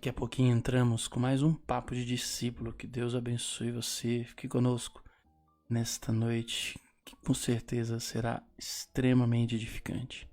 Daqui a pouquinho entramos com mais um papo de discípulo. Que Deus abençoe você. Fique conosco nesta noite, que com certeza será extremamente edificante.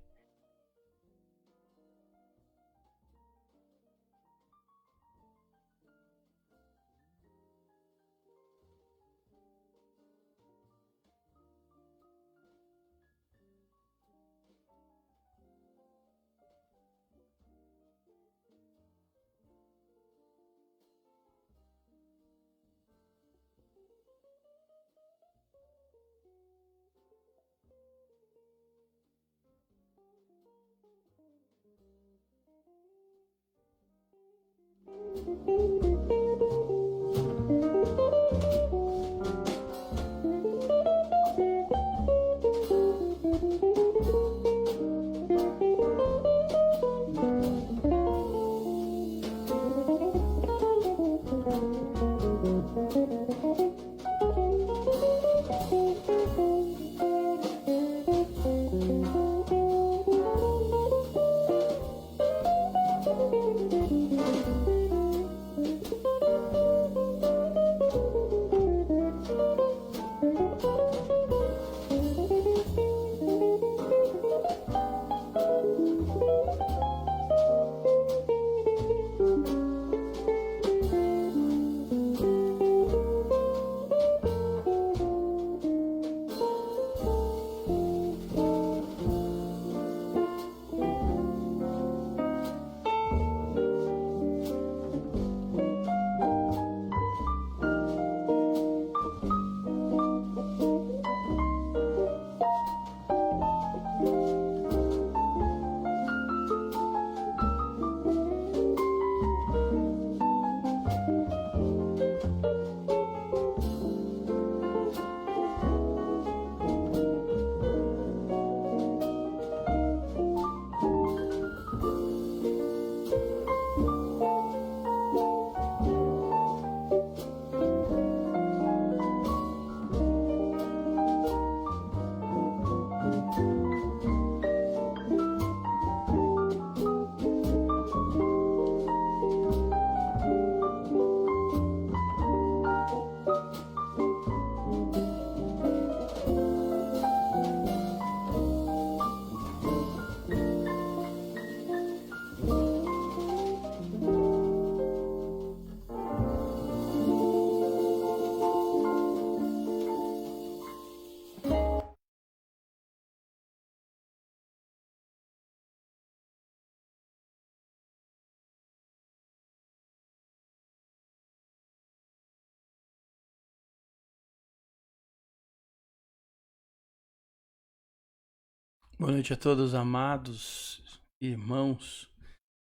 Boa noite a todos, amados irmãos.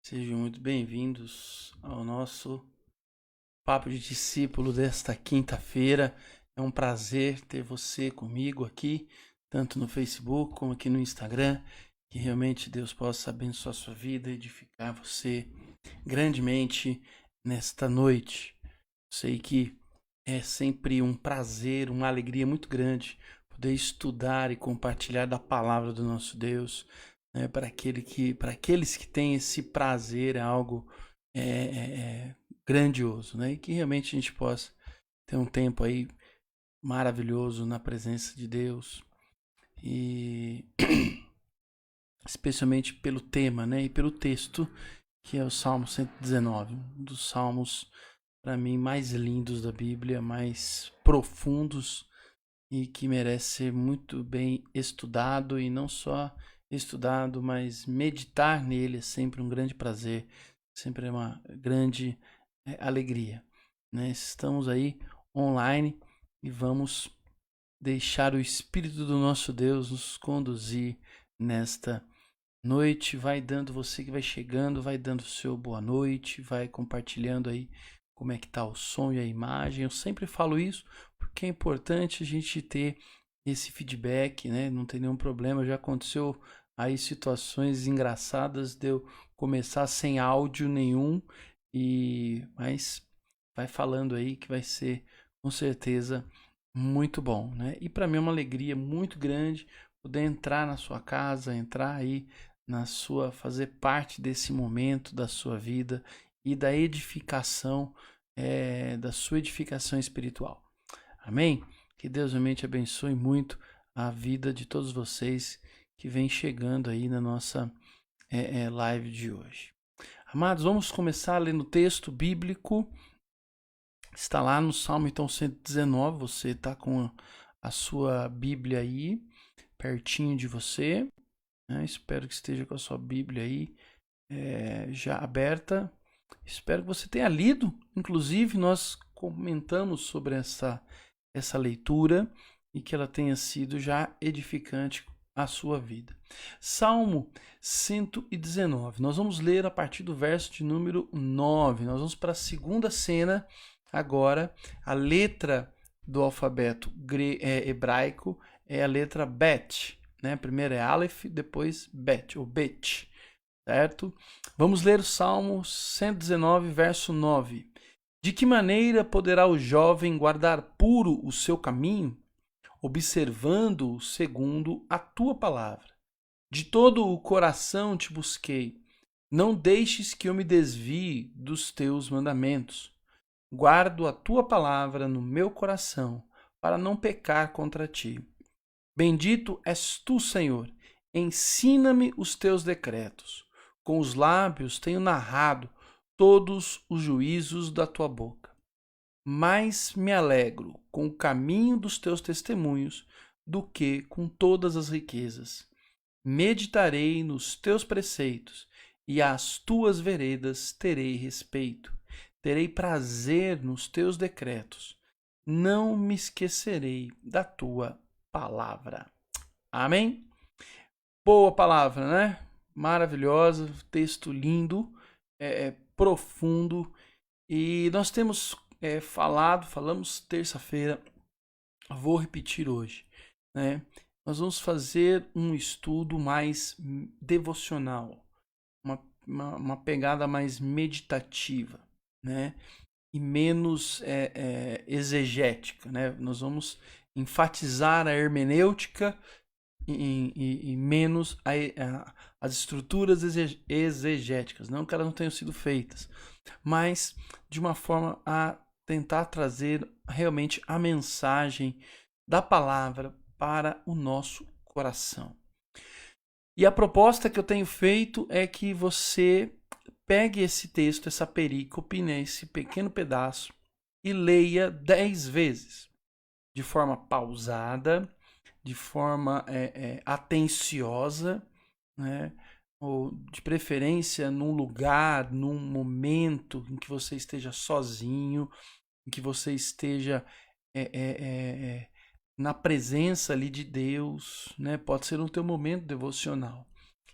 Sejam muito bem-vindos ao nosso papo de discípulo desta quinta-feira. É um prazer ter você comigo aqui, tanto no Facebook como aqui no Instagram. Que realmente Deus possa abençoar a sua vida, edificar você grandemente nesta noite. Sei que é sempre um prazer, uma alegria muito grande poder estudar e compartilhar da palavra do nosso Deus, né? Para aqueles que têm esse prazer, é algo grandioso, né? E que realmente a gente possa ter um tempo aí maravilhoso na presença de Deus, e especialmente pelo tema, né? E pelo texto, que é o Salmo 119, um dos salmos para mim mais lindos da Bíblia, mais profundos, e que merece ser muito bem estudado, e não só estudado, mas meditar nele é sempre um grande prazer, sempre é uma grande alegria, né? Estamos aí online e vamos deixar o Espírito do nosso Deus nos conduzir nesta noite. Vai dando, você que vai chegando, vai dando o seu boa noite, vai compartilhando aí como é que tá o som e a imagem. Eu sempre falo isso porque é importante a gente ter esse feedback, né? Não tem nenhum problema. Já aconteceu aí situações engraçadas de eu começar sem áudio nenhum, mas vai falando aí que vai ser com certeza muito bom, né? E para mim é uma alegria muito grande poder entrar na sua casa, entrar aí fazer parte desse momento da sua vida e da edificação, da sua edificação espiritual. Amém? Que Deus realmente abençoe muito a vida de todos vocês que vem chegando aí na nossa live de hoje. Amados, vamos começar lendo o texto bíblico. Está lá no Salmo então 119, você está com a sua Bíblia aí, pertinho de você. Espero que esteja com a sua Bíblia aí já aberta. Espero que você tenha lido. Inclusive, nós comentamos sobre essa leitura e que ela tenha sido já edificante à sua vida. Salmo 119. Nós vamos ler a partir do verso de número 9. Nós vamos para a segunda cena agora. A letra do alfabeto hebraico é a letra Bet. Primeiro é Aleph, depois Bet, ou Bet, certo? Vamos ler o Salmo 119, verso 9. De que maneira poderá o jovem guardar puro o seu caminho, observando-o segundo a tua palavra? De todo o coração te busquei, não deixes que eu me desvie dos teus mandamentos. Guardo a tua palavra no meu coração, para não pecar contra ti. Bendito és tu, Senhor, ensina-me os teus decretos. Com os lábios tenho narrado todos os juízos da tua boca. Mais me alegro com o caminho dos teus testemunhos do que com todas as riquezas. Meditarei nos teus preceitos e às tuas veredas terei respeito. Terei prazer nos teus decretos. Não me esquecerei da tua palavra. Amém? Boa palavra, né? Maravilhosa, texto lindo, profundo. E nós temos falamos terça-feira, vou repetir hoje, né? Nós vamos fazer um estudo mais devocional, uma pegada mais meditativa, né? E menos exegética, né? Nós vamos enfatizar a hermenêutica e menos as estruturas exegéticas. Não que elas não tenham sido feitas, mas de uma forma a tentar trazer realmente a mensagem da palavra para o nosso coração. E a proposta que eu tenho feito é que você pegue esse texto, essa perícope, né, esse pequeno pedaço, e leia 10 vezes, de forma pausada, de forma atenciosa, né, ou de preferência num lugar, num momento em que você esteja sozinho, em que você esteja na presença ali de Deus, né? Pode ser no teu momento devocional.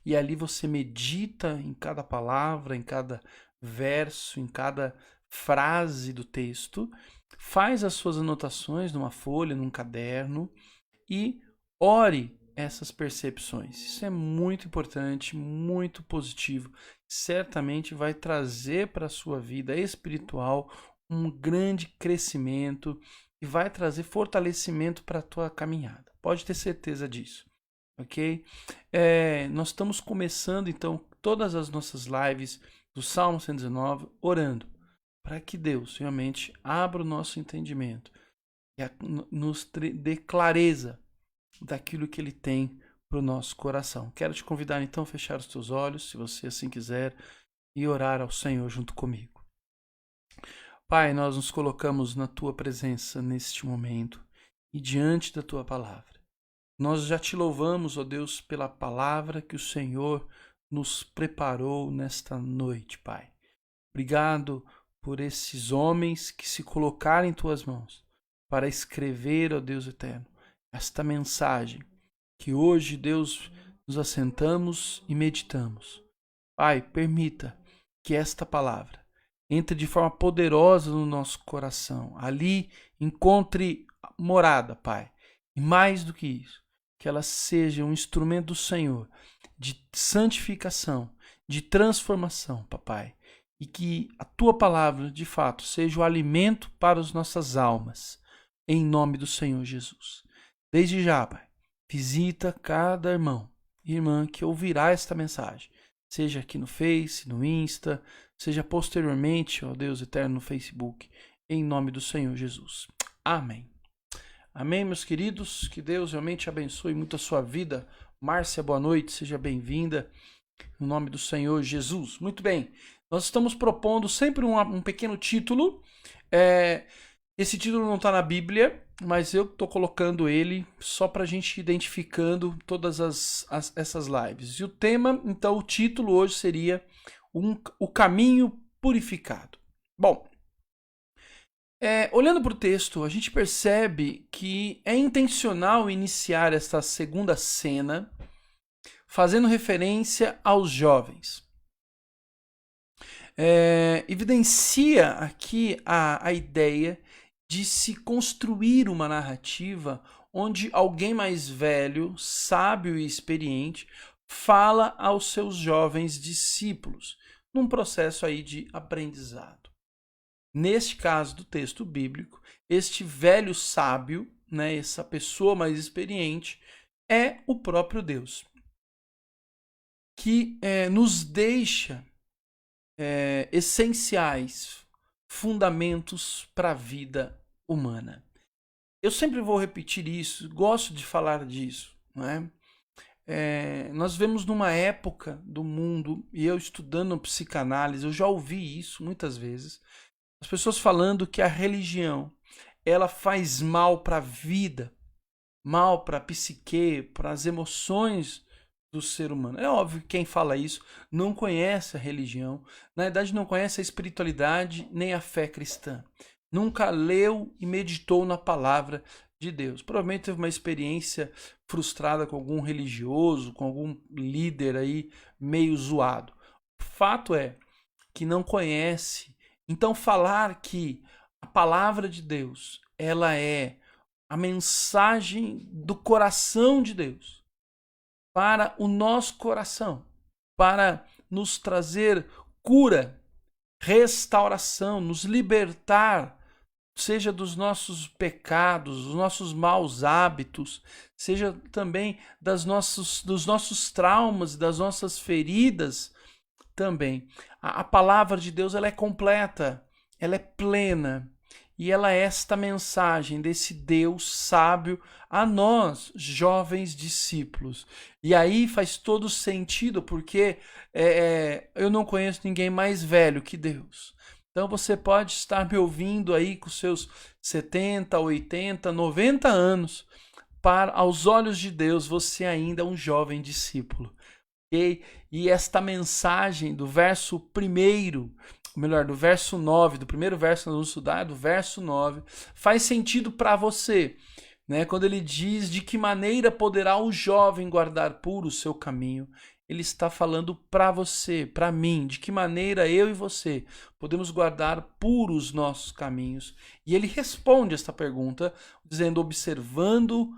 E ali você medita em cada palavra, em cada verso, em cada frase do texto, faz as suas anotações numa folha, num caderno e ore essas percepções. Isso é muito importante, muito positivo. Certamente vai trazer para a sua vida espiritual um grande crescimento e vai trazer fortalecimento para a tua caminhada. Pode ter certeza disso, ok? Nós estamos começando, então, todas as nossas lives do Salmo 119, orando para que Deus realmente abra o nosso entendimento e nos dê clareza daquilo que Ele tem para o nosso coração. Quero te convidar, então, a fechar os teus olhos, se você assim quiser, e orar ao Senhor junto comigo. Pai, nós nos colocamos na Tua presença neste momento e diante da Tua palavra. Nós já te louvamos, ó Deus, pela palavra que o Senhor nos preparou nesta noite, Pai. Obrigado por esses homens que se colocaram em Tuas mãos para escrever, ó Deus eterno, esta mensagem que hoje, Deus, nos assentamos e meditamos. Pai, permita que esta palavra entre de forma poderosa no nosso coração. Ali encontre morada, Pai. E mais do que isso, que ela seja um instrumento do Senhor de santificação, de transformação, Papai. E que a Tua palavra, de fato, seja o alimento para as nossas almas. Em nome do Senhor Jesus. Desde já, Pai, visita cada irmão e irmã que ouvirá esta mensagem. seja aqui no Face, no Insta, seja posteriormente, ó Deus eterno, no Facebook, em nome do Senhor Jesus. Amém. Amém, meus queridos, que Deus realmente abençoe muito a sua vida. Márcia, boa noite, seja bem-vinda, no nome do Senhor Jesus. Muito bem, nós estamos propondo sempre um pequeno título, esse título não está na Bíblia, mas eu estou colocando ele só para a gente ir identificando todas essas lives. E o tema, então, o título hoje seria O Caminho Purificado. Bom, olhando para o texto, a gente percebe que é intencional iniciar esta segunda cena fazendo referência aos jovens. Evidencia aqui a ideia de se construir uma narrativa onde alguém mais velho, sábio e experiente fala aos seus jovens discípulos, num processo aí de aprendizado. Neste caso do texto bíblico, este velho sábio, né, essa pessoa mais experiente, é o próprio Deus, que nos deixa essenciais fundamentos para a vida humana. Eu sempre vou repetir isso, gosto de falar disso, né? Nós vemos numa época do mundo, e eu estudando psicanálise, eu já ouvi isso muitas vezes, as pessoas falando que a religião ela faz mal para a vida, mal para a psique, para as emoções do ser humano. É óbvio que quem fala isso não conhece a religião, na verdade não conhece a espiritualidade nem a fé cristã. Nunca leu e meditou na palavra de Deus. Provavelmente teve uma experiência frustrada com algum religioso, com algum líder aí meio zoado. O fato é que não conhece. Então falar que a palavra de Deus, ela é a mensagem do coração de Deus para o nosso coração, para nos trazer cura, restauração, nos libertar, seja dos nossos pecados, dos nossos maus hábitos, seja também dos nossos traumas, das nossas feridas também. A palavra de Deus ela é completa, ela é plena, e ela é esta mensagem desse Deus sábio a nós, jovens discípulos. E aí faz todo sentido, porque eu não conheço ninguém mais velho que Deus. Então você pode estar me ouvindo aí com seus 70, 80, 90 anos. Aos olhos de Deus, você ainda é um jovem discípulo. Okay? E esta mensagem do verso 1, do verso 9, do primeiro verso que nós vamos estudar, do verso 9, faz sentido para você, né? Quando ele diz de que maneira poderá o jovem guardar puro o seu caminho, ele está falando para você, para mim, de que maneira eu e você podemos guardar puros os nossos caminhos. E ele responde esta pergunta dizendo, observando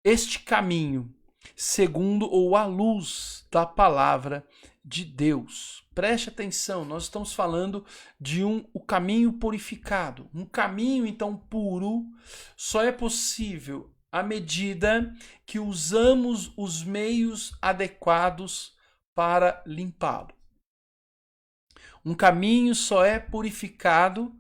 este caminho, segundo ou à luz da palavra de Deus. Preste atenção, nós estamos falando de o caminho purificado. Um caminho, então, puro só é possível à medida que usamos os meios adequados para limpá-lo. Um caminho só é purificado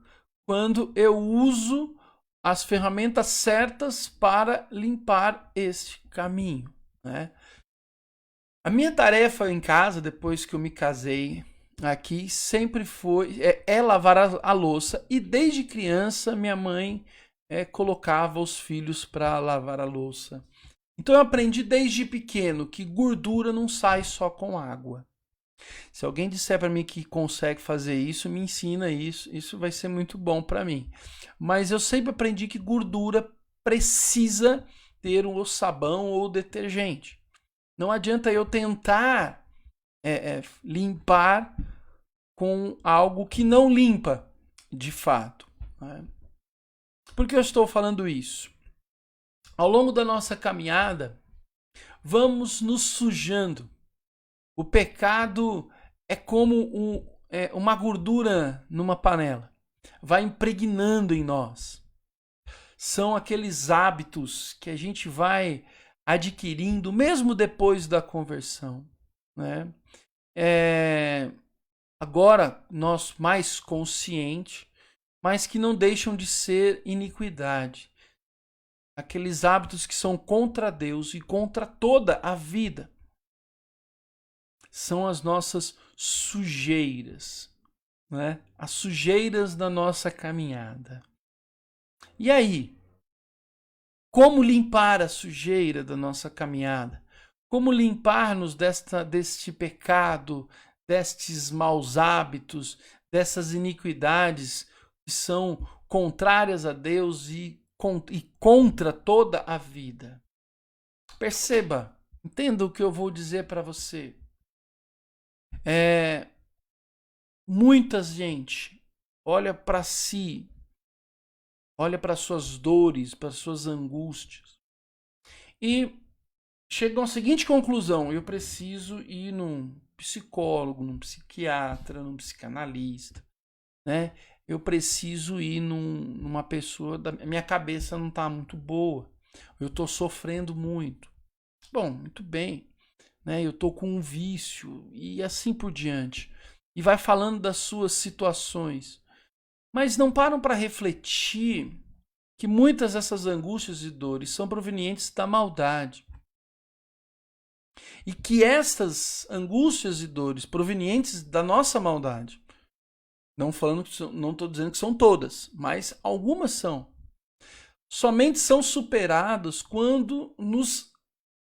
quando eu uso as ferramentas certas para limpar este caminho, né? A minha tarefa em casa, depois que eu me casei aqui, sempre foi lavar a louça. E desde criança, minha mãe colocava os filhos para lavar a louça. Então eu aprendi desde pequeno que gordura não sai só com água. Se alguém disser para mim que consegue fazer isso, me ensina isso. Isso vai ser muito bom para mim. Mas eu sempre aprendi que gordura precisa ter o sabão ou o detergente. Não adianta eu tentar limpar com algo que não limpa, de fato. Né? Por que eu estou falando isso? Ao longo da nossa caminhada, vamos nos sujando. O pecado é como uma gordura numa panela. Vai impregnando em nós. São aqueles hábitos que a gente vai adquirindo mesmo depois da conversão, né? agora nós mais conscientes, mas que não deixam de ser iniquidade. Aqueles hábitos que são contra Deus e contra toda a vida. São as nossas sujeiras, né? As sujeiras da nossa caminhada. E aí? Como limpar a sujeira da nossa caminhada? Como limpar-nos deste pecado, destes maus hábitos, dessas iniquidades que são contrárias a Deus e contra toda a vida? Perceba, entenda o que eu vou dizer para você. Muita gente olha para si, olha para suas dores, para suas angústias e chegam à seguinte conclusão: eu preciso ir num psicólogo, num psiquiatra, num psicanalista, né? Eu preciso ir numa pessoa, minha cabeça não está muito boa, eu estou sofrendo muito. Bom, muito bem, né? Eu estou com um vício e assim por diante. E vai falando das suas situações. Mas não param para refletir que muitas dessas angústias e dores são provenientes da maldade. E que estas angústias e dores provenientes da nossa maldade, não estou dizendo que são todas, mas algumas são, somente são superadas quando nos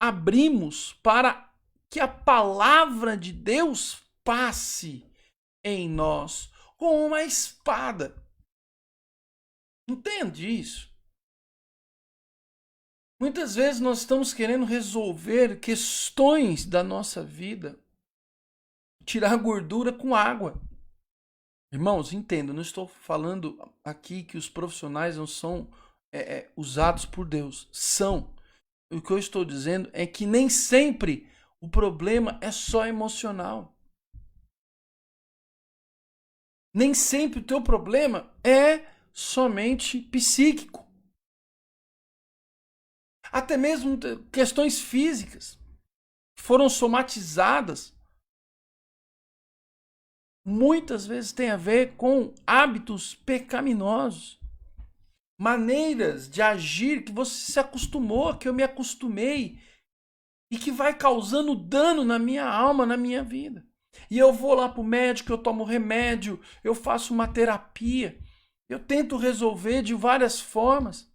abrimos para que a palavra de Deus passe em nós com uma espada. Entende isso? Muitas vezes nós estamos querendo resolver questões da nossa vida, tirar gordura com água. Irmãos, entenda, não estou falando aqui que os profissionais não são usados por Deus. São. O que eu estou dizendo é que nem sempre o problema é só emocional. Nem sempre o teu problema é somente psíquico. Até mesmo questões físicas foram somatizadas. Muitas vezes tem a ver com hábitos pecaminosos. Maneiras de agir que você se acostumou, que eu me acostumei. E que vai causando dano na minha alma, na minha vida. E eu vou lá pro médico, eu tomo remédio, eu faço uma terapia. Eu tento resolver de várias formas.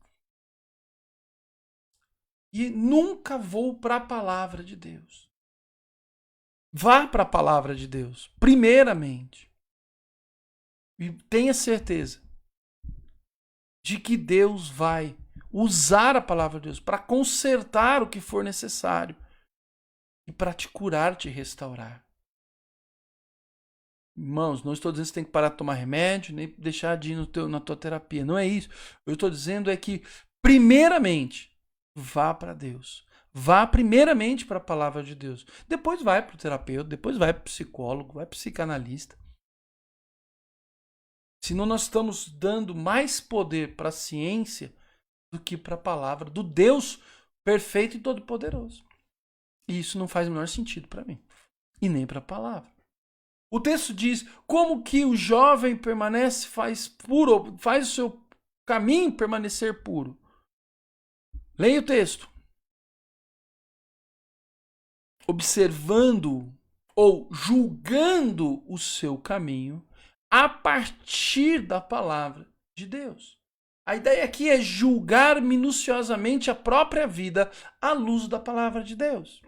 E nunca vou para a palavra de Deus. Vá para a palavra de Deus, primeiramente. E tenha certeza de que Deus vai usar a palavra de Deus para consertar o que for necessário e para te curar, te restaurar. Irmãos, não estou dizendo que você tem que parar de tomar remédio, nem deixar de ir na tua terapia. Não é isso. Eu estou dizendo é que, primeiramente, vá para Deus. Vá primeiramente para a palavra de Deus. Depois vai para o terapeuta, depois vai para o psicólogo, vai para o psicanalista. Senão nós estamos dando mais poder para a ciência do que para a palavra do Deus perfeito e todo-poderoso. E isso não faz o menor sentido para mim. E nem para a palavra. O texto diz como que o jovem faz o seu caminho permanecer puro. Leia o texto. Observando ou julgando o seu caminho a partir da palavra de Deus. A ideia aqui é julgar minuciosamente a própria vida à luz da palavra de Deus.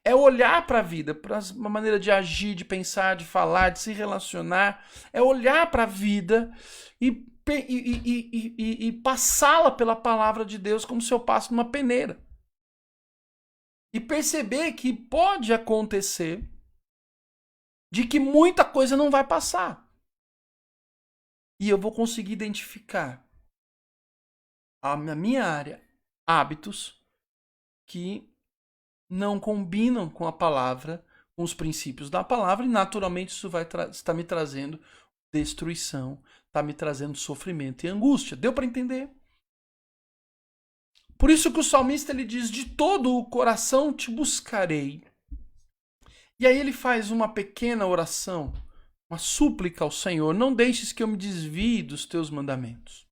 É olhar para a vida, para uma maneira de agir, de pensar, de falar, de se relacionar. É olhar para a vida e passá-la pela palavra de Deus como se eu passo numa peneira. E perceber que pode acontecer de que muita coisa não vai passar. E eu vou conseguir identificar na minha área hábitos que não combinam com a palavra, com os princípios da palavra, e naturalmente isso vai estar me trazendo destruição, está me trazendo sofrimento e angústia. Deu para entender? Por isso que o salmista ele diz: de todo o coração te buscarei, E aí ele faz uma pequena oração, uma súplica ao Senhor: não deixes que eu me desvie dos teus mandamentos.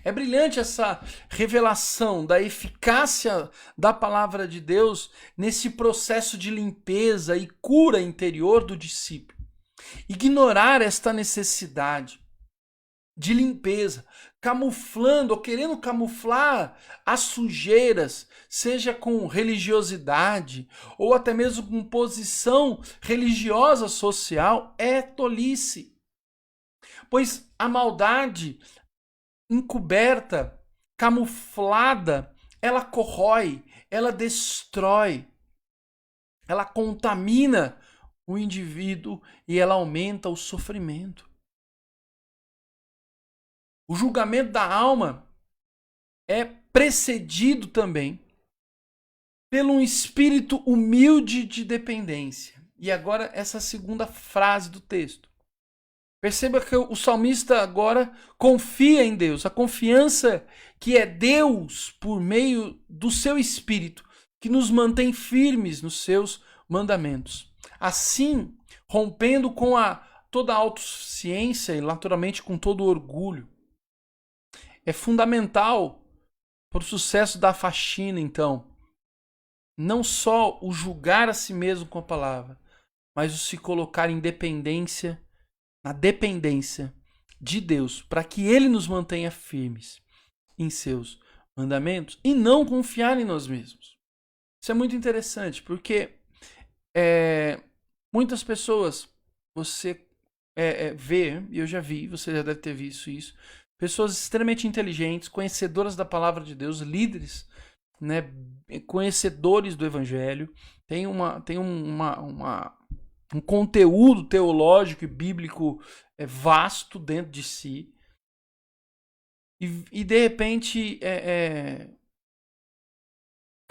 É brilhante essa revelação da eficácia da palavra de Deus nesse processo de limpeza e cura interior do discípulo. Ignorar esta necessidade de limpeza, camuflando ou querendo camuflar as sujeiras, seja com religiosidade ou até mesmo com posição religiosa social, é tolice. Pois a maldade encoberta, camuflada, ela corrói, ela destrói, ela contamina o indivíduo e ela aumenta o sofrimento. O julgamento da alma é precedido também pelo um espírito humilde de dependência. E agora essa segunda frase do texto. Perceba que o salmista agora confia em Deus. A confiança que é Deus por meio do seu espírito, que nos mantém firmes nos seus mandamentos. Assim, rompendo com toda a autossuficiência e naturalmente com todo o orgulho. É fundamental para o sucesso da faxina, então, não só o julgar a si mesmo com a palavra, mas o se colocar em dependência, na dependência de Deus, para que Ele nos mantenha firmes em seus mandamentos e não confiar em nós mesmos. Isso é muito interessante, porque muitas pessoas, você vê, e eu já vi, você já deve ter visto isso, pessoas extremamente inteligentes, conhecedoras da palavra de Deus, líderes, né, conhecedores do evangelho, tem um conteúdo teológico e bíblico vasto dentro de si, e de repente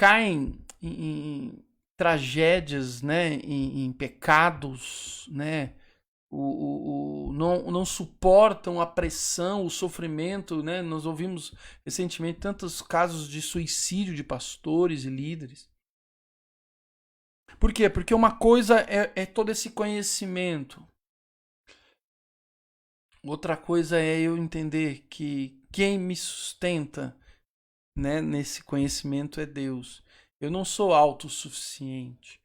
caem em tragédias, né, em pecados, né, não suportam a pressão, o sofrimento, né? Nós ouvimos recentemente tantos casos de suicídio de pastores e líderes. Por quê? Porque uma coisa é todo esse conhecimento. Outra coisa é eu entender que quem me sustenta, né, nesse conhecimento é Deus. Eu não sou autossuficiente,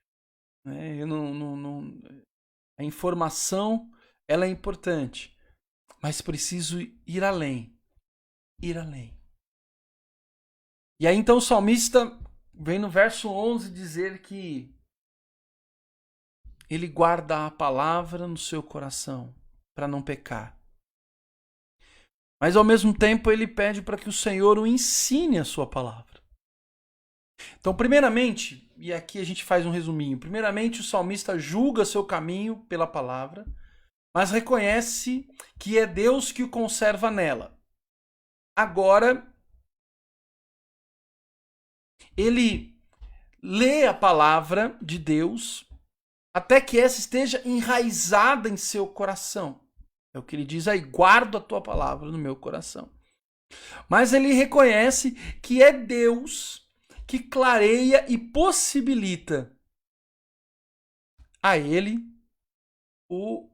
né? Eu não A informação, ela é importante, mas preciso ir além. Ir além. E aí então o salmista vem no verso 11 dizer que ele guarda a palavra no seu coração para não pecar. Mas ao mesmo tempo ele pede para que o Senhor o ensine a sua palavra. Então, primeiramente, e aqui a gente faz um resuminho. Primeiramente, o salmista julga seu caminho pela palavra, mas reconhece que é Deus que o conserva nela. Agora, ele lê a palavra de Deus até que essa esteja enraizada em seu coração. É o que ele diz aí: guardo a tua palavra no meu coração. Mas ele reconhece que é Deus que clareia e possibilita a ele o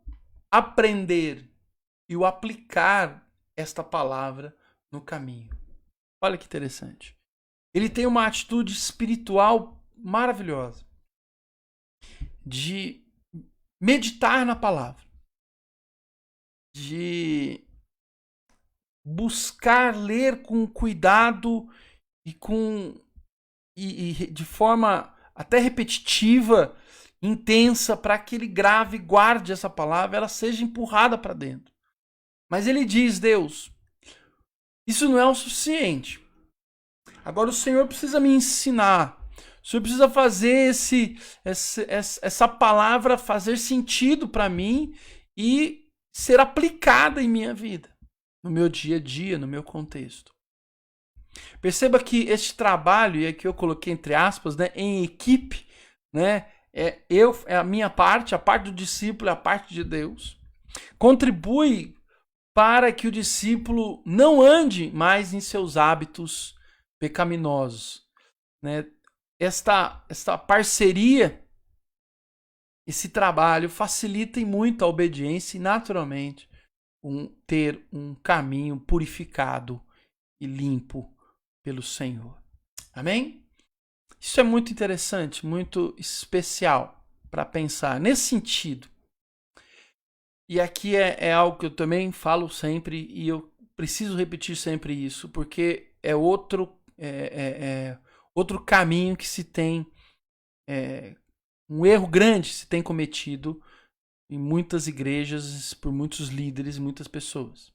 aprender e o aplicar esta palavra no caminho. Olha que interessante. Ele tem uma atitude espiritual maravilhosa de meditar na palavra, de buscar ler com cuidado e de forma até repetitiva, intensa, para que ele grave e guarde essa palavra, ela seja empurrada para dentro. Mas ele diz: Deus, isso não é o suficiente. Agora o Senhor precisa me ensinar. O Senhor precisa fazer essa palavra fazer sentido para mim e ser aplicada em minha vida, no meu dia a dia, no meu contexto. Perceba que este trabalho, e aqui eu coloquei entre aspas, né, em equipe, né, é a minha parte, a parte do discípulo, a parte de Deus, contribui para que o discípulo não ande mais em seus hábitos pecaminosos, né? Esta parceria esse trabalho facilita muito a obediência e, naturalmente, ter um caminho purificado e limpo pelo Senhor. Amém? Isso é muito interessante, muito especial para pensar nesse sentido. E aqui é algo que eu também falo sempre e eu preciso repetir sempre isso, porque é outro caminho que se tem, um erro grande se tem cometido em muitas igrejas, por muitos líderes, muitas pessoas.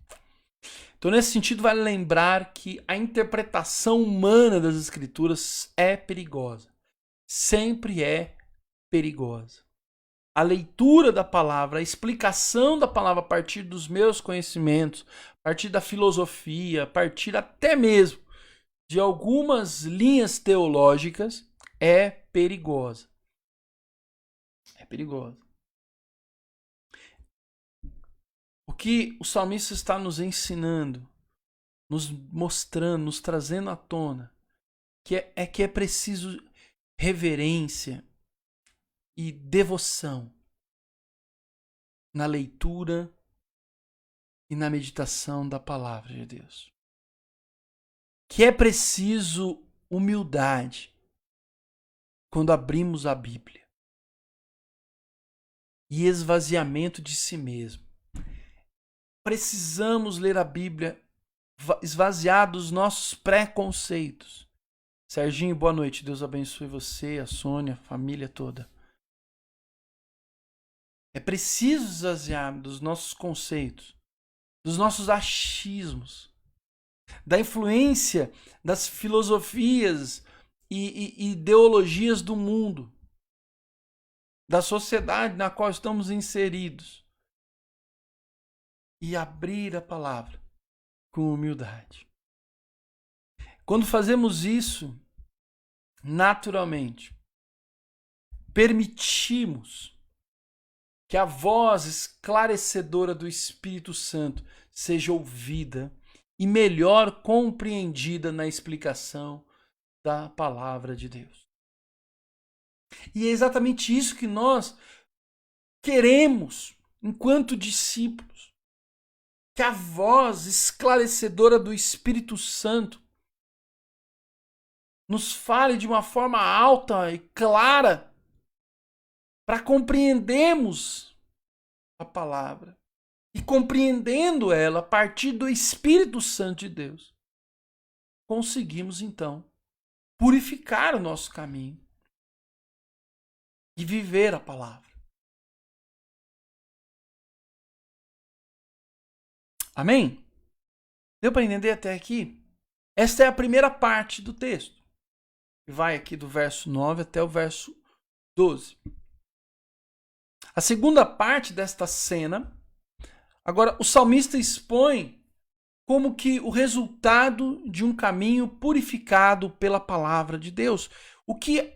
Então, nesse sentido, vale lembrar que a interpretação humana das Escrituras é perigosa. Sempre é perigosa. A leitura da palavra, a explicação da palavra a partir dos meus conhecimentos, a partir da filosofia, a partir até mesmo de algumas linhas teológicas, é perigosa. É perigosa. O que o salmista está nos ensinando, nos mostrando, nos trazendo à tona, que é preciso reverência e devoção na leitura e na meditação da palavra de Deus. Que é preciso humildade quando abrimos a Bíblia. E esvaziamento de si mesmo. Precisamos ler a Bíblia esvaziar dos nossos preconceitos. Serginho, boa noite. Deus abençoe você, a Sônia, a família toda. É preciso esvaziar dos nossos conceitos, dos nossos achismos, da influência das filosofias e ideologias do mundo, da sociedade na qual estamos inseridos, e abrir a palavra com humildade. Quando fazemos isso, naturalmente, permitimos que a voz esclarecedora do Espírito Santo seja ouvida e melhor compreendida na explicação da palavra de Deus. E é exatamente isso que nós queremos enquanto discípulos. Que a voz esclarecedora do Espírito Santo nos fale de uma forma alta e clara para compreendermos a palavra. E compreendendo ela a partir do Espírito Santo de Deus, conseguimos então purificar o nosso caminho e viver a palavra. Amém? Deu para entender até aqui? Esta é a primeira parte do texto. Que vai aqui do verso 9 até o verso 12. A segunda parte desta cena, agora o salmista expõe como que o resultado de um caminho purificado pela palavra de Deus. O que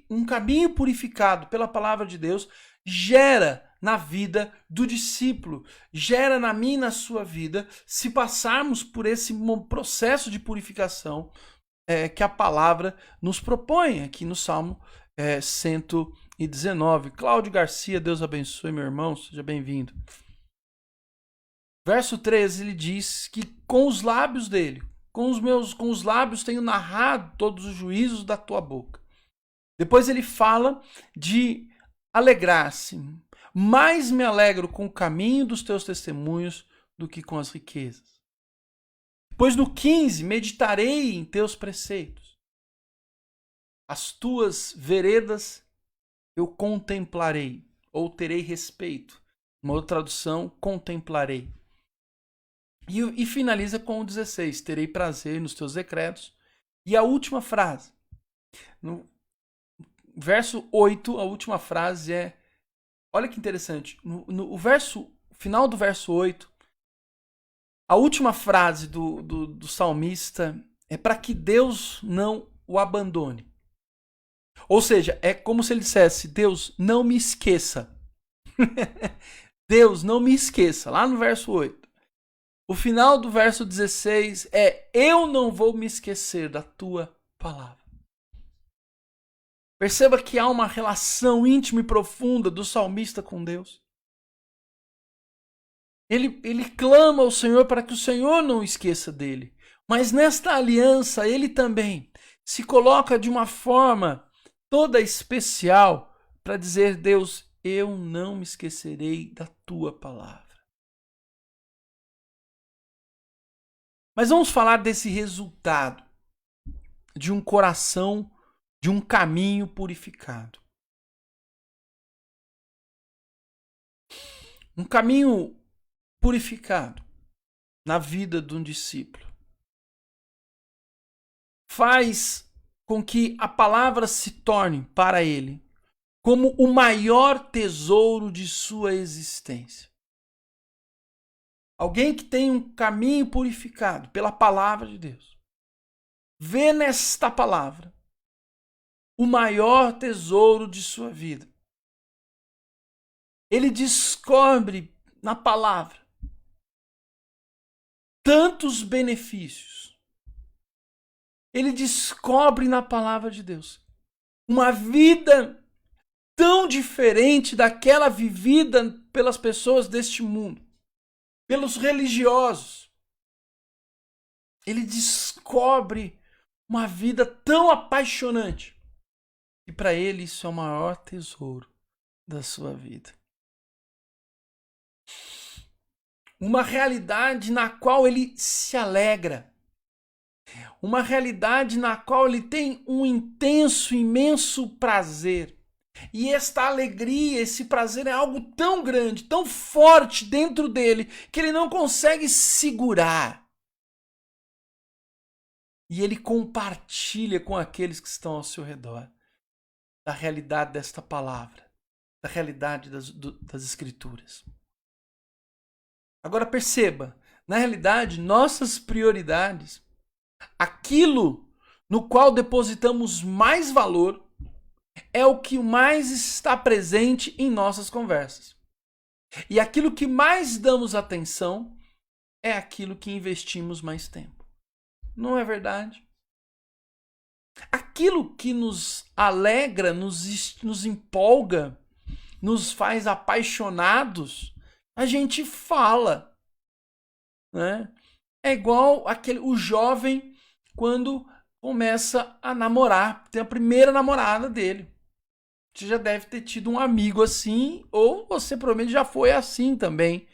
um caminho purificado pela palavra de Deus gera na vida do discípulo, gera na minha e na sua vida, se passarmos por esse processo de purificação que a palavra nos propõe aqui no Salmo 119. Cláudio Garcia, Deus abençoe, meu irmão, seja bem-vindo. Verso 13, ele diz que com os lábios dele, com os lábios tenho narrado todos os juízos da tua boca. Depois ele fala de alegrar-se. Mais me alegro com o caminho dos teus testemunhos do que com as riquezas. Pois no 15, meditarei em teus preceitos. As tuas veredas eu contemplarei, ou terei respeito. Uma outra tradução, contemplarei. E finaliza com o 16, terei prazer nos teus decretos. E a última frase, no verso 8, a última frase é, olha que interessante, no final do verso 8, a última frase do salmista é para que Deus não o abandone. Ou seja, é como se ele dissesse, Deus, não me esqueça. Deus, não me esqueça, lá no verso 8. O final do verso 16 é, eu não vou me esquecer da tua palavra. Perceba que há uma relação íntima e profunda do salmista com Deus. Ele clama ao Senhor para que o Senhor não esqueça dele. Mas nesta aliança, ele também se coloca de uma forma toda especial para dizer: Deus, eu não me esquecerei da tua palavra. Mas vamos falar desse resultado de um coração, de um caminho purificado. Um caminho purificado na vida de um discípulo faz com que a palavra se torne para ele como o maior tesouro de sua existência. Alguém que tem um caminho purificado pela palavra de Deus vê nesta palavra o maior tesouro de sua vida. Ele descobre na palavra tantos benefícios. Ele descobre na palavra de Deus uma vida tão diferente daquela vivida pelas pessoas deste mundo, pelos religiosos. Ele descobre uma vida tão apaixonante que para ele isso é o maior tesouro da sua vida. Uma realidade na qual ele se alegra. Uma realidade na qual ele tem um intenso, imenso prazer. E esta alegria, esse prazer é algo tão grande, tão forte dentro dele, que ele não consegue segurar. E ele compartilha com aqueles que estão ao seu redor da realidade desta palavra, da realidade das Escrituras. Agora perceba, na realidade, nossas prioridades, aquilo no qual depositamos mais valor, é o que mais está presente em nossas conversas. E aquilo que mais damos atenção é aquilo que investimos mais tempo. Não é verdade? Aquilo que nos alegra, nos empolga, nos faz apaixonados, a gente fala, né? É igual o jovem quando começa a namorar, tem a primeira namorada dele. Você já deve ter tido um amigo assim, ou você provavelmente já foi assim também.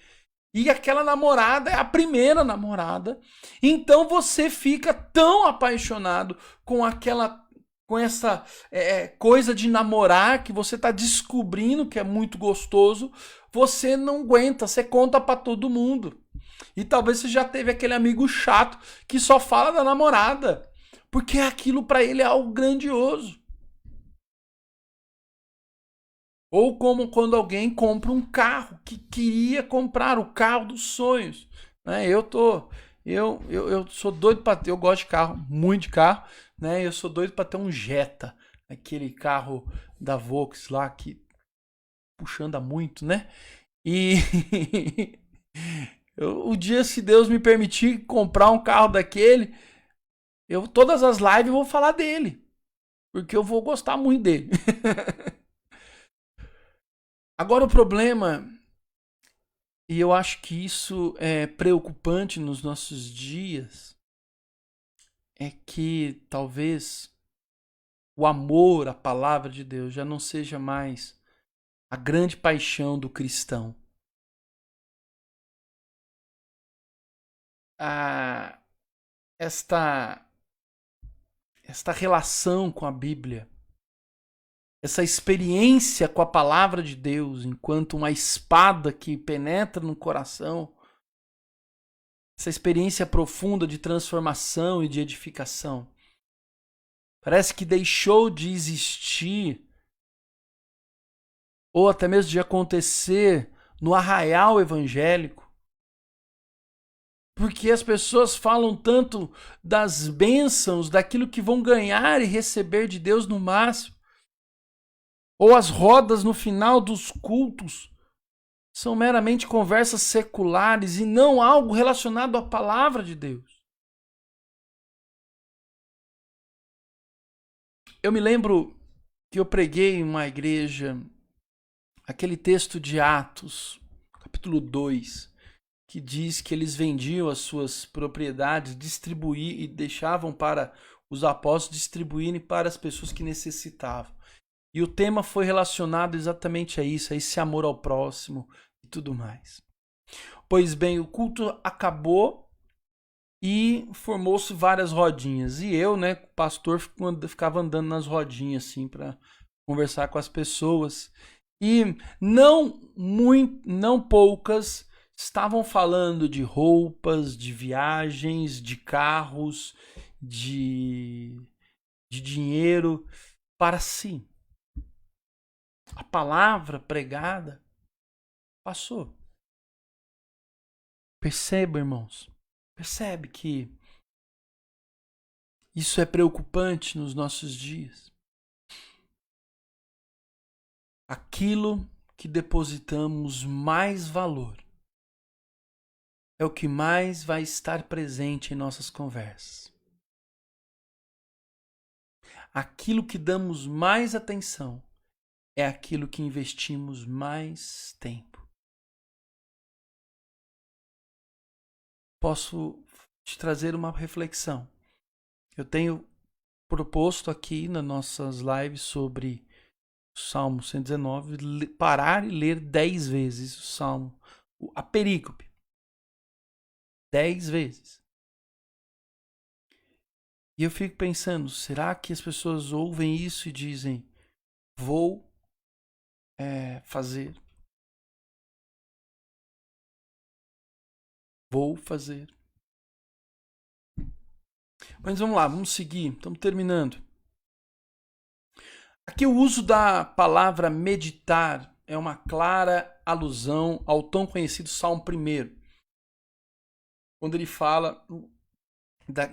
E aquela namorada é a primeira namorada. Então você fica tão apaixonado com essa coisa de namorar, que você está descobrindo que é muito gostoso, você não aguenta, você conta para todo mundo. E talvez você já teve aquele amigo chato que só fala da namorada, porque aquilo para ele é algo grandioso. Ou como quando alguém compra um carro, que queria comprar o carro dos sonhos. Né? Eu sou doido para ter, eu gosto de carro, muito de carro, né? Eu sou doido para ter um Jetta, aquele carro da Volks lá que puxando muito, né? E o dia, se Deus me permitir comprar um carro daquele, todas as lives eu vou falar dele, porque eu vou gostar muito dele. Agora o problema, e eu acho que isso é preocupante nos nossos dias, é que talvez o amor à palavra de Deus já não seja mais a grande paixão do cristão. Esta relação com a Bíblia, essa experiência com a palavra de Deus enquanto uma espada que penetra no coração, essa experiência profunda de transformação e de edificação, parece que deixou de existir, ou até mesmo de acontecer no arraial evangélico, porque as pessoas falam tanto das bênçãos, daquilo que vão ganhar e receber de Deus no máximo, ou as rodas no final dos cultos são meramente conversas seculares e não algo relacionado à palavra de Deus. Eu me lembro que eu preguei em uma igreja aquele texto de Atos, capítulo 2, que diz que eles vendiam as suas propriedades, distribuíam e deixavam para os apóstolos distribuírem para as pessoas que necessitavam. E o tema foi relacionado exatamente a isso, a esse amor ao próximo e tudo mais. Pois bem, o culto acabou e formou-se várias rodinhas. E eu, né, pastor, ficava andando nas rodinhas assim para conversar com as pessoas. E não poucas estavam falando de roupas, de viagens, de carros, de dinheiro para si. A palavra pregada passou. Perceba, irmãos. Percebe que isso é preocupante nos nossos dias. Aquilo que depositamos mais valor é o que mais vai estar presente em nossas conversas. Aquilo que damos mais atenção é aquilo que investimos mais tempo. Posso te trazer uma reflexão. Eu tenho proposto aqui nas nossas lives sobre o Salmo 119, parar e ler 10 vezes o Salmo, a perícope. 10 vezes. E eu fico pensando, será que as pessoas ouvem isso e dizem, vou fazer? Vou fazer. Mas vamos lá, vamos seguir, estamos terminando. Aqui o uso da palavra meditar é uma clara alusão ao tão conhecido Salmo 1, quando ele fala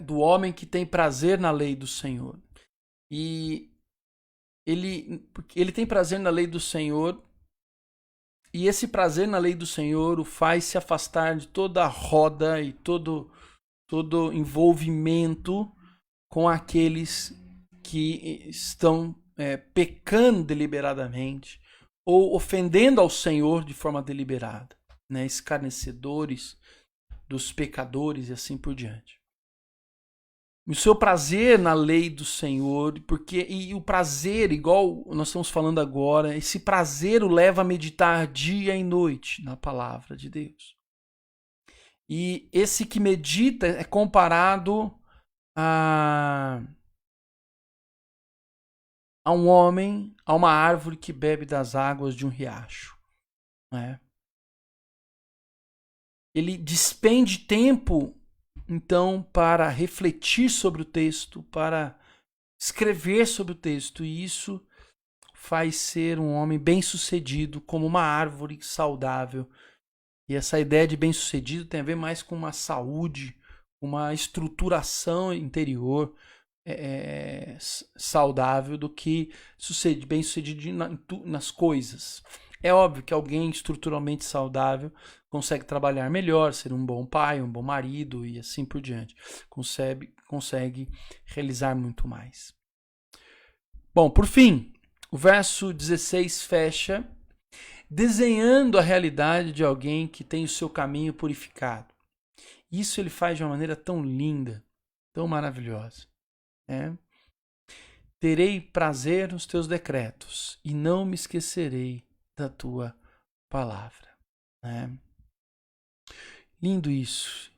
do homem que tem prazer na lei do Senhor. E ele tem prazer na lei do Senhor, e esse prazer na lei do Senhor o faz se afastar de toda a roda e todo envolvimento com aqueles que estão pecando deliberadamente ou ofendendo ao Senhor de forma deliberada, né? Escarnecedores dos pecadores e assim por diante. O seu prazer na lei do Senhor, e o prazer, igual nós estamos falando agora, esse prazer o leva a meditar dia e noite na palavra de Deus. E esse que medita é comparado a um homem, a uma árvore que bebe das águas de um riacho. Né? Ele despende tempo, então, para refletir sobre o texto, para escrever sobre o texto, e isso faz ser um homem bem-sucedido, como uma árvore saudável. E essa ideia de bem-sucedido tem a ver mais com uma saúde, uma estruturação interior saudável do que bem-sucedido nas coisas. É óbvio que alguém estruturalmente saudável consegue trabalhar melhor, ser um bom pai, um bom marido e assim por diante. Consegue realizar muito mais. Bom, por fim, o verso 16 fecha desenhando a realidade de alguém que tem o seu caminho purificado. Isso ele faz de uma maneira tão linda, tão maravilhosa. Terei prazer nos teus decretos e não me esquecerei da tua palavra. Lindo isso.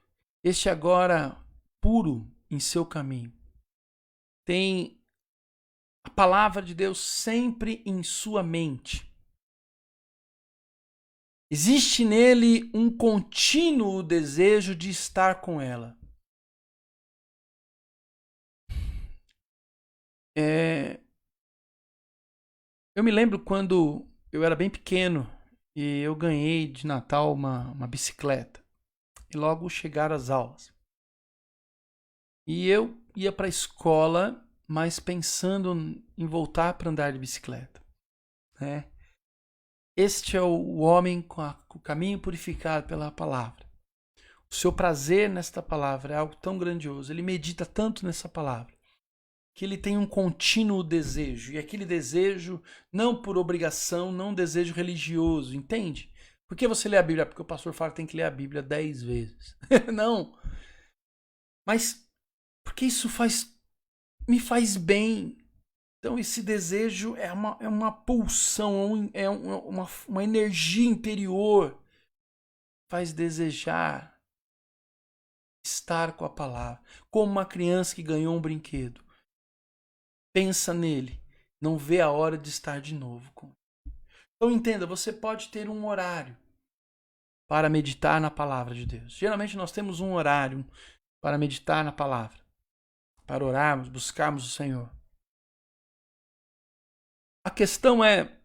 Este agora puro em seu caminho tem a palavra de Deus sempre em sua mente. Existe nele um contínuo desejo de estar com ela. Eu me lembro quando eu era bem pequeno e eu ganhei de Natal uma bicicleta. E logo chegaram as aulas. E eu ia para a escola, mas pensando em voltar para andar de bicicleta. Este é o homem com o caminho purificado pela palavra. O seu prazer nesta palavra é algo tão grandioso. Ele medita tanto nessa palavra que ele tem um contínuo desejo. E aquele desejo, não por obrigação, não um desejo religioso, entende? Por que você lê a Bíblia? Porque o pastor fala que tem que ler a Bíblia 10 vezes. Não. Mas porque isso me faz bem. Então esse desejo é uma pulsão, é uma energia interior. Faz desejar estar com a palavra. Como uma criança que ganhou um brinquedo. Pensa nele. Não vê a hora de estar de novo com ele. Então entenda, você pode ter um horário para meditar na palavra de Deus. Geralmente nós temos um horário para meditar na palavra. Para orarmos, buscarmos o Senhor. A questão é,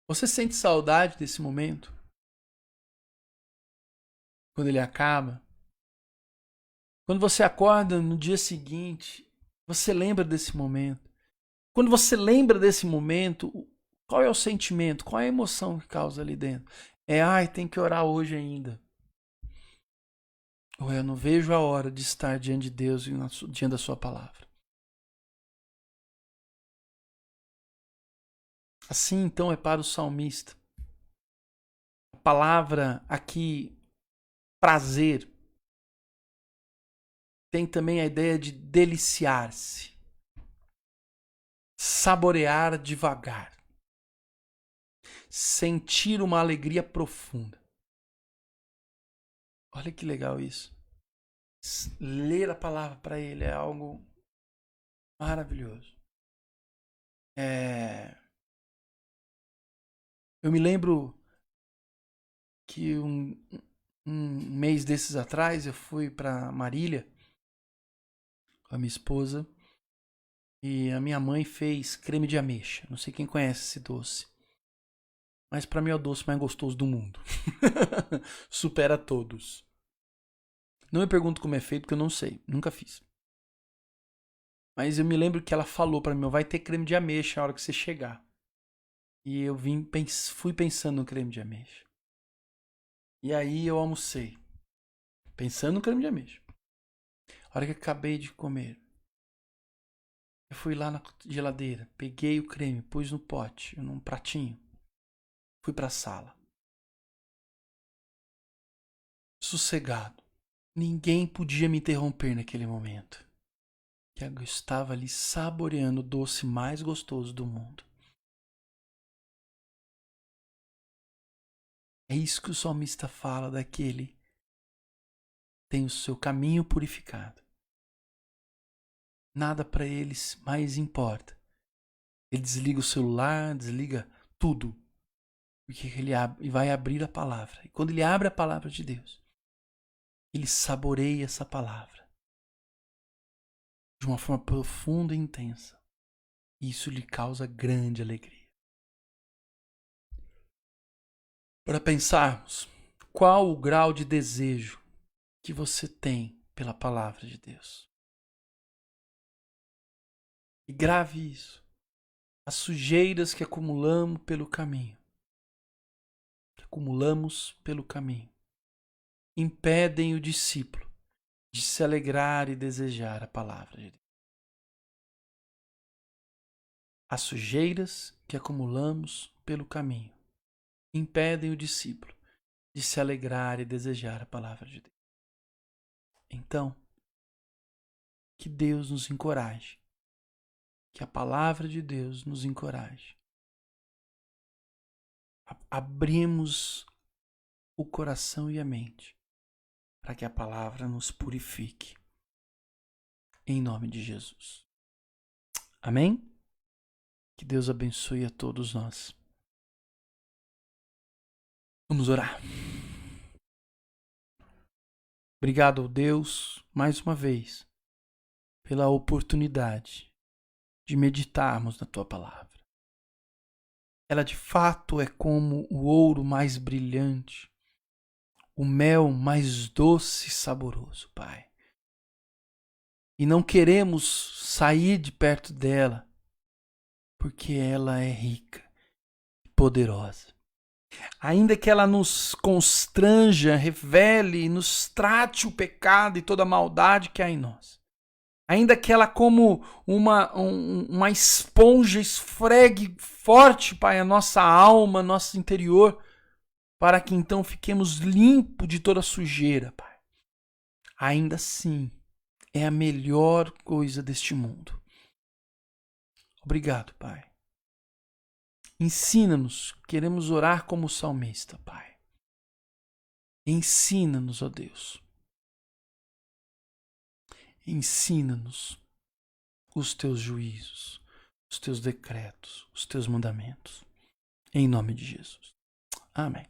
você sente saudade desse momento? Quando ele acaba? Quando você acorda no dia seguinte, você lembra desse momento? Quando você lembra desse momento, qual é o sentimento? Qual é a emoção que causa ali dentro? Ai, tem que orar hoje ainda. Ou eu não vejo a hora de estar diante de Deus e diante da sua palavra. Assim, então, é para o salmista. A palavra aqui, prazer, tem também a ideia de deliciar-se, saborear devagar, sentir uma alegria profunda. Olha que legal isso. Ler a palavra para ele é algo maravilhoso. Eu me lembro que um mês desses atrás eu fui para Marília com a minha esposa e a minha mãe fez creme de ameixa. Não sei quem conhece esse doce, mas para mim é o doce mais gostoso do mundo. Supera todos. Não me pergunto como é feito, porque eu não sei, nunca fiz. Mas eu me lembro que ela falou para mim, vai ter creme de ameixa na hora que você chegar. E eu fui pensando no creme de ameixa. E aí eu almocei, pensando no creme de ameixa. A hora que eu acabei de comer, eu fui lá na geladeira, peguei o creme, pus no pote, num pratinho, fui para a sala. Sossegado. Ninguém podia me interromper naquele momento. Eu estava ali saboreando o doce mais gostoso do mundo. É isso que o salmista fala daquele que tem o seu caminho purificado. Nada para eles mais importa. Ele desliga o celular, desliga tudo. Porque ele vai abrir a palavra. E quando ele abre a palavra de Deus, ele saboreia essa palavra de uma forma profunda e intensa. E isso lhe causa grande alegria. Para pensarmos, qual o grau de desejo que você tem pela palavra de Deus? E grave isso. As sujeiras que acumulamos pelo caminho. Impedem o discípulo de se alegrar e desejar a palavra de Deus. As sujeiras que acumulamos pelo caminho impedem o discípulo de se alegrar e desejar a palavra de Deus. Então, que Deus nos encoraje, que a palavra de Deus nos encoraje. Abrimos o coração e a mente para que a palavra nos purifique. Em nome de Jesus. Amém? Que Deus abençoe a todos nós. Vamos orar. Obrigado, Deus, mais uma vez, pela oportunidade de meditarmos na Tua palavra. Ela de fato é como o ouro mais brilhante, o mel mais doce e saboroso, Pai. E não queremos sair de perto dela, porque ela é rica e poderosa. Ainda que ela nos constranja, revele, nos trate o pecado e toda a maldade que há em nós. Ainda que ela, como uma esponja, esfregue forte, Pai, a nossa alma, nosso interior, para que então fiquemos limpos de toda sujeira, Pai. Ainda assim, é a melhor coisa deste mundo. Obrigado, Pai. Ensina-nos, queremos orar como o salmista, Pai. Ensina-nos, ó Deus. Ensina-nos os teus juízos, os teus decretos, os teus mandamentos. Em nome de Jesus. Amém.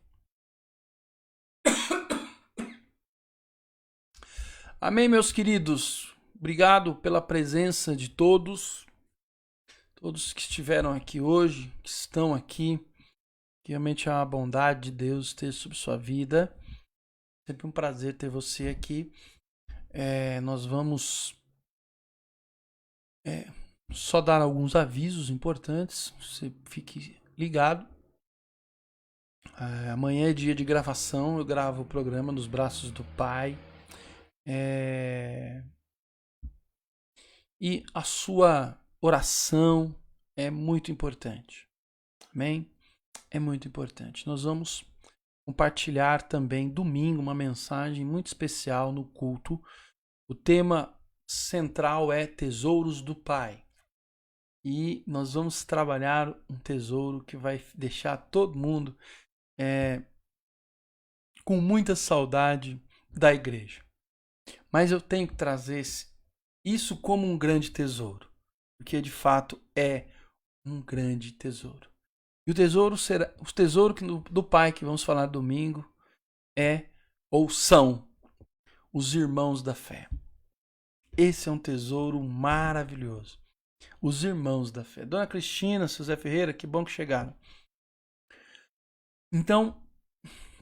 Amém, meus queridos. Obrigado pela presença de todos que estiveram aqui hoje, que estão aqui. Que realmente a bondade de Deus esteja sobre sua vida. Sempre um prazer ter você aqui. Nós vamos só dar alguns avisos importantes. Você fique ligado. Amanhã é dia de gravação. Eu gravo o programa Nos Braços do Pai. E a sua oração é muito importante. Amém? É muito importante. Nós vamos compartilhar também domingo uma mensagem muito especial no culto. O tema central é Tesouros do Pai. E nós vamos trabalhar um tesouro que vai deixar todo mundo com muita saudade da igreja. Mas eu tenho que trazer isso como um grande tesouro, porque de fato é um grande tesouro. E o tesouro do Pai que vamos falar domingo são os irmãos da fé. Esse é um tesouro maravilhoso. Os irmãos da fé. Dona Cristina, seu Zé Ferreira, que bom que chegaram. Então,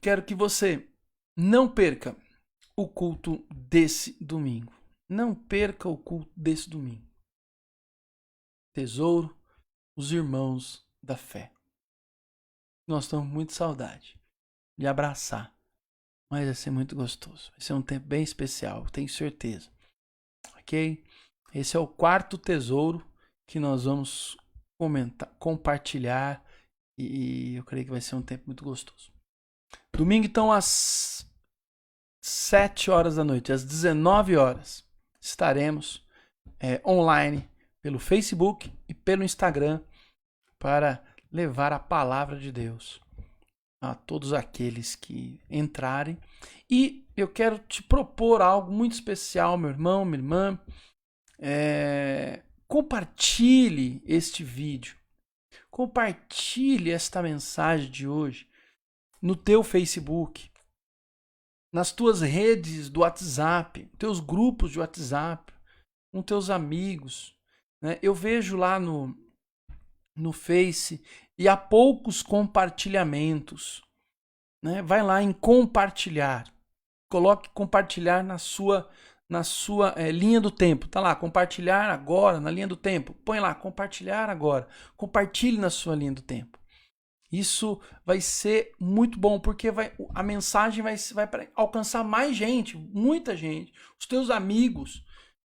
quero que você não perca o culto desse domingo. Não perca o culto desse domingo. Tesouro, os irmãos da fé. Nós estamos com muita saudade de abraçar. Mas vai ser muito gostoso. Vai ser um tempo bem especial, tenho certeza. Ok? Esse é o quarto tesouro que nós vamos compartilhar. E eu creio que vai ser um tempo muito gostoso. Domingo, então, às 7 horas da noite, às 19 horas, estaremos online pelo Facebook e pelo Instagram para levar a palavra de Deus a todos aqueles que entrarem. E eu quero te propor algo muito especial, meu irmão, minha irmã. Compartilhe este vídeo. Compartilhe esta mensagem de hoje no teu Facebook, nas tuas redes do WhatsApp, teus grupos de WhatsApp, com teus amigos. Né? Eu vejo lá no Face e há poucos compartilhamentos. Né? Vai lá em compartilhar. Coloque compartilhar na sua linha do tempo. Tá lá, compartilhar agora na linha do tempo. Põe lá, compartilhar agora. Compartilhe na sua linha do tempo. Isso vai ser muito bom, porque a mensagem vai alcançar mais gente, muita gente. Os teus amigos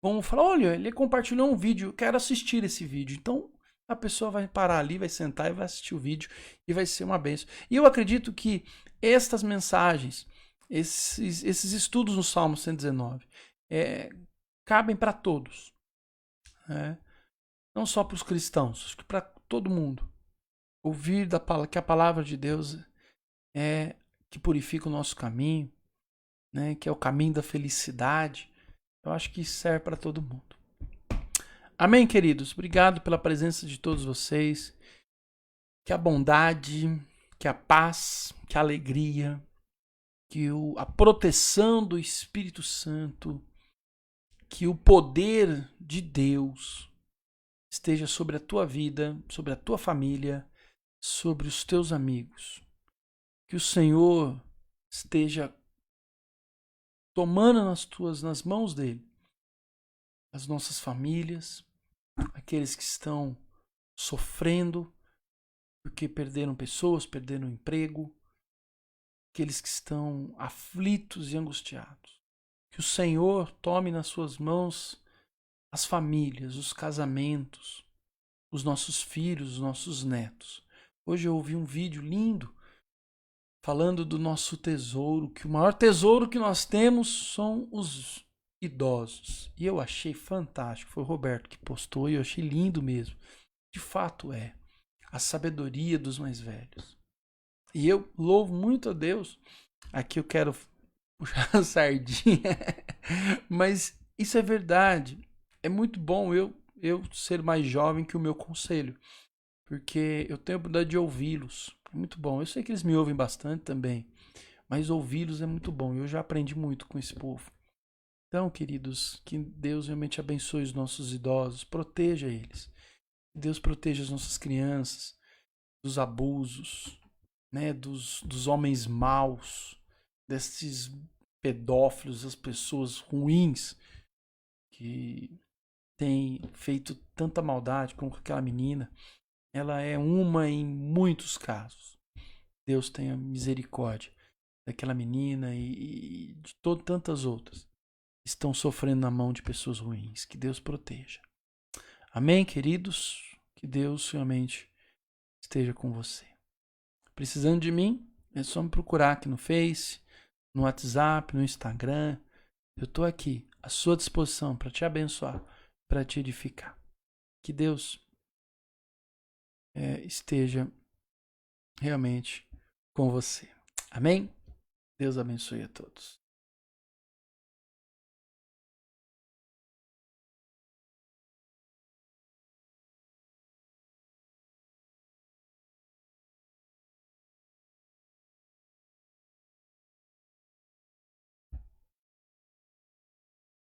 vão falar, olha, ele compartilhou um vídeo, eu quero assistir esse vídeo. Então, a pessoa vai parar ali, vai sentar e vai assistir o vídeo e vai ser uma bênção. E eu acredito que estas mensagens, esses estudos no Salmo 119, cabem para todos. Não só para os cristãos, acho que para todo mundo. Ouvir que a palavra de Deus é que purifica o nosso caminho, né? Que é o caminho da felicidade. Eu acho que isso serve para todo mundo. Amém, queridos? Obrigado pela presença de todos vocês. Que a bondade, que a paz, que a alegria, que a proteção do Espírito Santo, que o poder de Deus esteja sobre a tua vida, sobre a tua família, sobre os teus amigos. Que o Senhor esteja tomando nas mãos dele as nossas famílias, aqueles que estão sofrendo porque perderam pessoas, perderam emprego, aqueles que estão aflitos e angustiados. Que o Senhor tome nas suas mãos as famílias, os casamentos, os nossos filhos, os nossos netos. Hoje eu ouvi um vídeo lindo falando do nosso tesouro, que o maior tesouro que nós temos são os idosos. E eu achei fantástico. Foi o Roberto que postou e eu achei lindo mesmo. De fato é a sabedoria dos mais velhos. E eu louvo muito a Deus. Aqui eu quero puxar a sardinha. Mas isso é verdade. É muito bom eu ser mais jovem que o meu conselho. Porque eu tenho a oportunidade de ouvi-los. É muito bom. Eu sei que eles me ouvem bastante também. Mas ouvi-los é muito bom. Eu já aprendi muito com esse povo. Então, queridos, que Deus realmente abençoe os nossos idosos. Proteja eles. Que Deus proteja as nossas crianças dos abusos, né, dos homens maus, desses pedófilos, das pessoas ruins que têm feito tanta maldade como aquela menina. Ela é uma em muitos casos. Deus tenha misericórdia daquela menina e de tantas outras que estão sofrendo na mão de pessoas ruins. Que Deus proteja. Amém, queridos? Que Deus realmente esteja com você. Precisando de mim, é só me procurar aqui no Face, no WhatsApp, no Instagram. Eu estou aqui à sua disposição para te abençoar, para te edificar. Que Deus esteja realmente com você. Amém? Deus abençoe a todos.